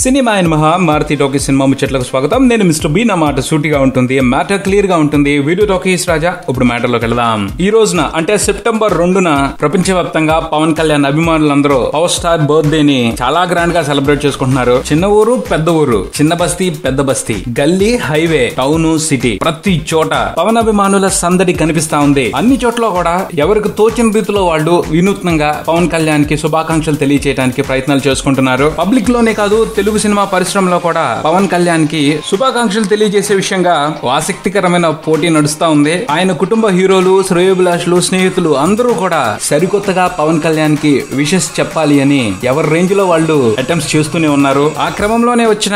Cinema అయిన మహా Maruti talkies cinema ముచ్చట్లకు స్వాగతం. నేను మిస్టర్ బి. నా మాట సూటిగా ఉంటుంది, మ్యాటర్ క్లియర్ గా ఉంటుంది. వీడియో టాకీస్ రాజా. ఇప్పుడు మ్యాటర్ లోకి వెళదాం. ఈ రోజున అంటే సెప్టెంబర్ 2న ప్రపంచవ్యాప్తంగా పవన్ కళ్యాణ్ అభిమానులందరూ పవర్ స్టార్ బర్త్డే ని చాలా గ్రాండ్ గా సెలబ్రేట్ చేసుకుంటున్నారు. చిన్న ఊరు పెద్ద ఊరు, చిన్న బస్తీ పెద్ద బస్తీ, గల్లీ హైవే, టౌన్ సిటీ, ప్రతి చోట పవన్ అభిమానుల సందడి కనిపిస్తా ఉంది. అన్ని చోట్ల కూడా ఎవరికి తోచిన రీతిలో వాళ్ళు వినూత్నంగా పవన్ కళ్యాణ్ కి శుభాకాంక్షలు తెలియజేయడానికి ప్రయత్నాలు చేసుకుంటున్నారు. పబ్లిక్ లోనే కాదు, తెలుగు సినిమా పరిశ్రమలో కూడా పవన్ కళ్యాణ్ కి శుభాకాంక్షలు తెలియజేసే విషయంగా ఆసక్తికరమైన పోటీ నడుస్తా ఉంది. ఆయన కుటుంబ హీరోలు, శ్రేయోభిలాషులు, స్నేహితులు అందరూ కూడా సరికొత్తగా పవన్ కళ్యాణ్ కి విషెస్ చెప్పాలి అని ఎవరి రేంజ్ లో వాళ్ళు అటెంప్ట్స్ చేస్తూనే ఉన్నారు. ఆ క్రమంలోనే వచ్చిన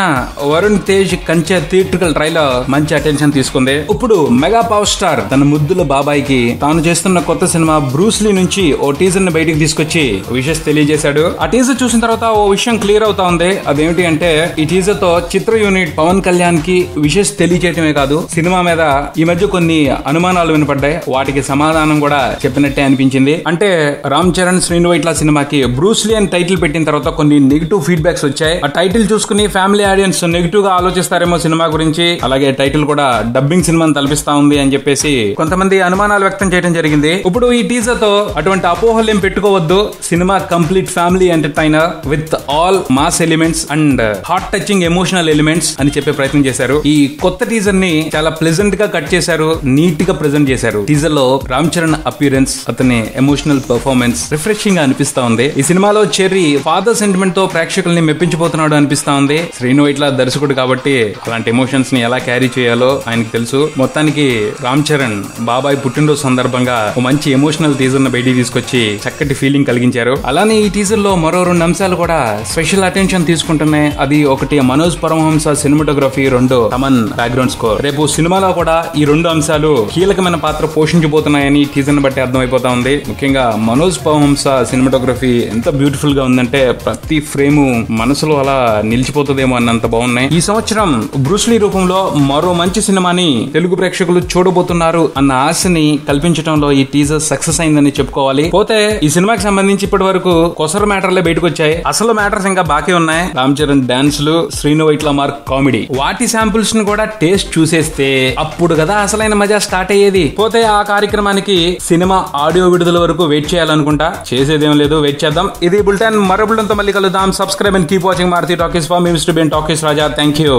వరుణ్ తేజ్ కంచె థియేట్రికల్ ట్రైలర్ మంచి అటెన్షన్ తీసుకుంది. ఇప్పుడు మెగా పవర్ స్టార్ తన ముద్దుల బాబాయ్ కి తాను చేస్తున్న కొత్త సినిమా బ్రూస్లీ నుంచి ఓ టీజర్ ని బయటికి తీసుకొచ్చి విషెస్ తెలియజేశాడు. ఆ టీజర్ చూసిన తర్వాత ఓ విషయం క్లియర్ అవుతా ఉంది. అదేమిటి అంటే ఈ టీజర్ తో చిత్ర యూనిట్ పవన్ కళ్యాణ్ కి విషెస్ తెలియజేయటమే కాదు, సినిమా మీద ఈ మధ్య కొన్ని అనుమానాలు వినపడ్డాయి, వాటికి సమాధానం కూడా చెప్పినట్టే అనిపించింది. అంటే రామ్ చరణ్ శ్రీను వైట్ల సినిమాకి బ్రూస్లీ అని టైటిల్ పెట్టిన తర్వాత కొన్ని నెగిటివ్ ఫీడ్బ్యాక్స్ వచ్చాయి. ఆ టైటిల్ చూసుకుని ఫ్యామిలీ ఆడియన్స్ నెగిటివ్ గా ఆలోచిస్తారేమో సినిమా గురించి, అలాగే టైటిల్ కూడా డబ్బింగ్ సినిమాని తలపిస్తా ఉంది అని చెప్పేసి కొంతమంది అనుమానాలు వ్యక్తం చేయడం జరిగింది. ఇప్పుడు ఈ టీజర్ తో అటువంటి అపోహలు ఏం పెట్టుకోవద్దు. Cinema complete family entertainer with all mass elements and heart touching emotional elements అని చెప్పే ప్రయత్నం చేశారు. ఈ కొత్త టీజర్ ని చాలా ప్లెజెంట్ గా కట్ చేశారు, నీట్ గా ప్రెజెంట్ చేశారు. టీజర్ లో రామ్ చరణ్ అపియరెన్స్, అతని ఎమోషనల్ పెర్ఫార్మెన్స్ రిఫ్రెషింగ్ గా అనిపిస్తా ఉంది. ఈ సినిమాలో చెర్రీ ఫాదర్ సెంటిమెంట్ తో ప్రేక్షకుల్ని మెప్పించబోతున్నాడు అనిపిస్తా ఉంది. శ్రీను వైట్ల దర్శకుడు కాబట్టి అలాంటి ఎమోషన్స్ ని ఎలా క్యారీ చేయాలో ఆయనకు తెలుసు. మొత్తానికి రామ్ చరణ్ బాబాయ్ పుట్టినరోజు సందర్భంగా ఒక మంచి ఎమోషనల్ టీజర్ ని బయటికి తీసుకొచ్చి చక్కటి ఫీలింగ్ కలిగించారు. అలానే ఈ టీజర్ లో మరో 2 అంశాలు కూడా స్పెషల్ అటెన్షన్ తీసుకుంటున్నాయి. అది ఒకటి Manoj Paramahamsa cinematography, 2 Thaman background score. రేపు సినిమాలో కూడా ఈ 2 అంశాలు కీలకమైన పాత్ర పోషించబోతున్నాయని టీజర్ ని బట్టి అర్థమైపోతా ఉంది. ముఖ్యంగా మనోజ్ పరమహంస సినిమాటోగ్రఫీ ఎంత బ్యూటిఫుల్ గా ఉందంటే ప్రతి ఫ్రేమ్ మనసులో అలా నిలిచిపోతుందేమో అన్నంత బాగున్నాయి. ఈ సంవత్సరం బ్రూస్లీ రూపంలో మరో మంచి సినిమాని తెలుగు ప్రేక్షకులు చూడబోతున్నారు అన్న ఆశని కల్పించడంలో ఈ టీజర్ సక్సెస్ అయిందని చెప్పుకోవాలి. పోతే ఈ సినిమాకి సంబంధించి ఇప్పటి వరకు కొసర మ్యాటర్లే బయటకు వచ్చాయి. అసలు మ్యాటర్స్ ఇంకా బాకీ ఉన్నాయి. రామ్ చరణ్ డాన్సులు, శ్రీను వైట్ల మార్క్ కామెడీ, వాటి శాంపుల్స్ ని కూడా టేస్ట్ చూసేస్తే అప్పుడు కదా అసలైన మజా స్టార్ట్ అయ్యేది. పోతే ఆ కార్యక్రమానికి సినిమా ఆడియో విడుదల వరకు వెయిట్ చేయాలనుకుంటా. చేసేదేం లేదు, వెయిట్ చేద్దాం. ఇది బులెటిన్. మరో బులెటిన్ తో మళ్ళీ కలుద్దాం. Subscribe and keep watching Maruthi talkies for me mister B. Talkies Raja. Thank you.